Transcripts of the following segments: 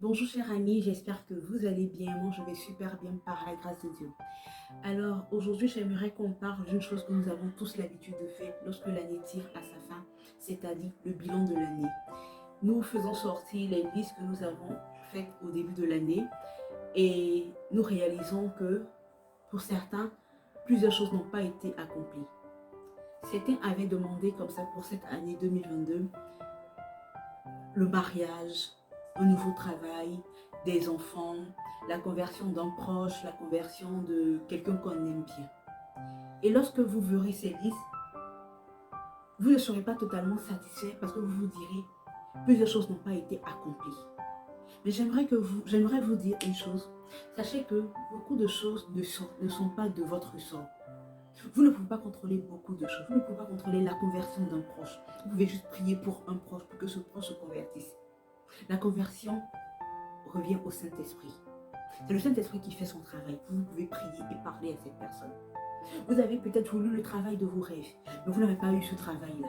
Bonjour chers amis, j'espère que vous allez bien. Moi je vais super bien par la grâce de Dieu. Alors aujourd'hui j'aimerais qu'on parle d'une chose que nous avons tous l'habitude de faire lorsque l'année tire à sa fin, c'est-à-dire le bilan de l'année. Nous faisons sortir les listes que nous avons faites au début de l'année et nous réalisons que pour certains, plusieurs choses n'ont pas été accomplies. Certains avaient demandé comme ça pour cette année 2022 le mariage, un nouveau travail, des enfants, la conversion d'un proche, la conversion de quelqu'un qu'on aime bien. Et lorsque vous verrez ces listes, vous ne serez pas totalement satisfait parce que vous vous direz, plusieurs choses n'ont pas été accomplies. Mais j'aimerais vous dire une chose. Sachez que beaucoup de choses ne sont pas de votre sort. Vous ne pouvez pas contrôler beaucoup de choses. Vous ne pouvez pas contrôler la conversion d'un proche. Vous pouvez juste prier pour un proche, pour que ce proche se convertisse. La conversion revient au Saint-Esprit. C'est le Saint-Esprit qui fait son travail. Vous pouvez prier et parler à cette personne. Vous avez peut-être voulu le travail de vos rêves, mais vous n'avez pas eu ce travail-là.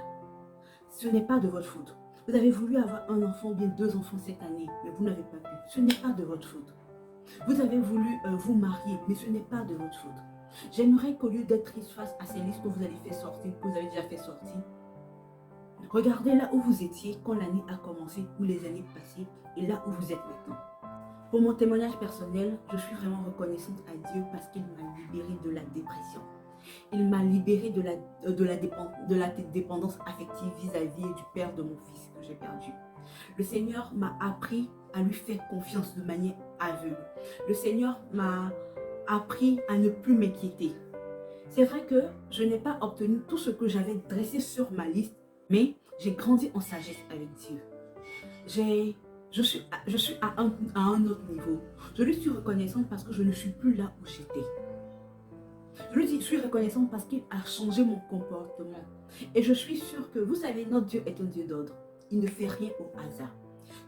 Ce n'est pas de votre faute. Vous avez voulu avoir un enfant ou bien deux enfants cette année, mais vous n'avez pas pu. Ce n'est pas de votre faute. Vous avez voulu vous marier, mais ce n'est pas de votre faute. J'aimerais qu'au lieu d'être triste face à ces listes que vous allez faire sortir, que vous avez déjà fait sortir, regardez là où vous étiez quand l'année a commencé ou les années passées et là où vous êtes maintenant. Pour mon témoignage personnel, je suis vraiment reconnaissante à Dieu parce qu'il m'a libérée de la dépression. Il m'a libérée de la dépendance affective vis-à-vis du père de mon fils que j'ai perdu. Le Seigneur m'a appris à lui faire confiance de manière aveugle. Le Seigneur m'a appris à ne plus m'inquiéter. C'est vrai que je n'ai pas obtenu tout ce que j'avais dressé sur ma liste, mais j'ai grandi en sagesse avec Dieu. Je suis à un autre niveau. Je lui suis reconnaissante parce que je ne suis plus là où j'étais. Je lui suis reconnaissante parce qu'il a changé mon comportement. Et je suis sûre que, vous savez, notre Dieu est un Dieu d'ordre. Il ne fait rien au hasard.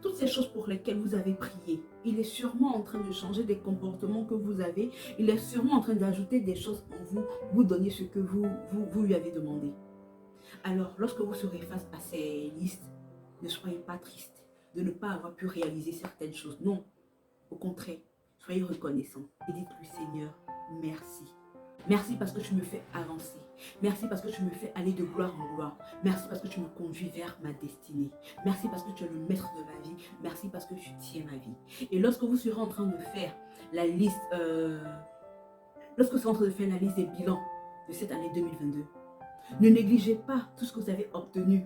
Toutes ces choses pour lesquelles vous avez prié, il est sûrement en train de changer des comportements que vous avez. Il est sûrement en train d'ajouter des choses en vous, vous donner ce que vous lui avez demandé. Alors, lorsque vous serez face à ces listes, ne soyez pas triste de ne pas avoir pu réaliser certaines choses. Non, au contraire, soyez reconnaissant et dites-lui Seigneur, merci. Merci parce que tu me fais avancer. Merci parce que tu me fais aller de gloire en gloire. Merci parce que tu me conduis vers ma destinée. Merci parce que tu es le maître de ma vie. Merci parce que tu tiens ma vie. Et lorsque vous serez en train de faire la liste, des bilans de cette année 2022, ne négligez pas tout ce que vous avez obtenu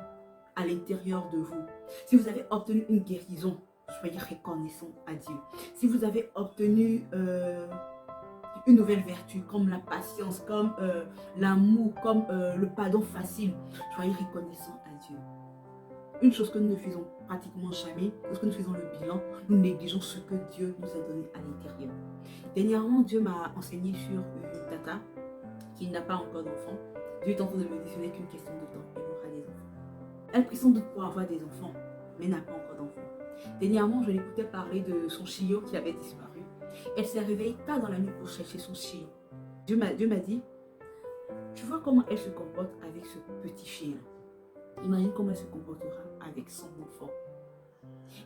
à l'intérieur de vous. Si vous avez obtenu une guérison, soyez reconnaissant à Dieu. Si vous avez obtenu une nouvelle vertu comme la patience, comme l'amour, comme le pardon facile, soyez reconnaissant à Dieu. Une chose que nous ne faisons pratiquement jamais, lorsque nous faisons le bilan, nous négligeons ce que Dieu nous a donné à l'intérieur. Dernièrement, Dieu m'a enseigné sur une tata qui n'a pas encore d'enfant. Dieu est en train de me dire ce n'est qu'une question de temps, elle aura des enfants. Elle prie sans doute pour avoir des enfants, mais n'a pas encore d'enfants. Dernièrement, je l'écoutais parler de son chiot qui avait disparu. Elle s'est réveillée tard dans la nuit pour chercher son chiot. Dieu m'a dit, tu vois comment elle se comporte avec ce petit chien. Imagine comment elle se comportera avec son enfant.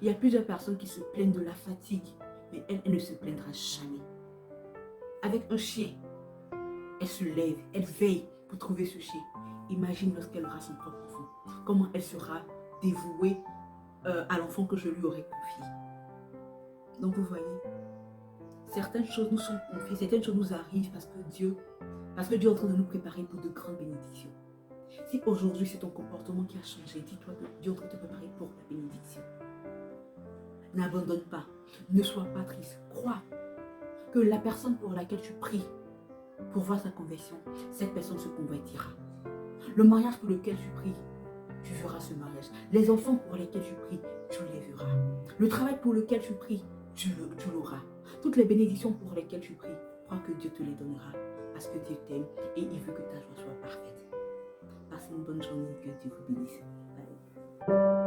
Il y a plusieurs personnes qui se plaignent de la fatigue, mais elle ne se plaindra jamais. Avec un chien, elle se lève, elle veille pour trouver ce chien. Imagine lorsqu'elle aura son propre enfant, comment elle sera dévouée à l'enfant que je lui aurais confié. Donc vous voyez, certaines choses nous sont confiées, certaines choses nous arrivent parce que Dieu est en train de nous préparer pour de grandes bénédictions. Si aujourd'hui c'est ton comportement qui a changé, dis-toi que Dieu est en train de te préparer pour la bénédiction. N'abandonne pas, ne sois pas triste, crois que la personne pour laquelle tu pries pour voir sa conversion, cette personne se convertira. Le mariage pour lequel tu pries, tu feras ce mariage. Les enfants pour lesquels tu pries, tu les verras. Le travail pour lequel tu pries, tu l'auras. Toutes les bénédictions pour lesquelles tu pries, crois que Dieu te les donnera parce que Dieu t'aime et il veut que ta joie soit parfaite. Passez une bonne journée, que Dieu vous bénisse. Bye.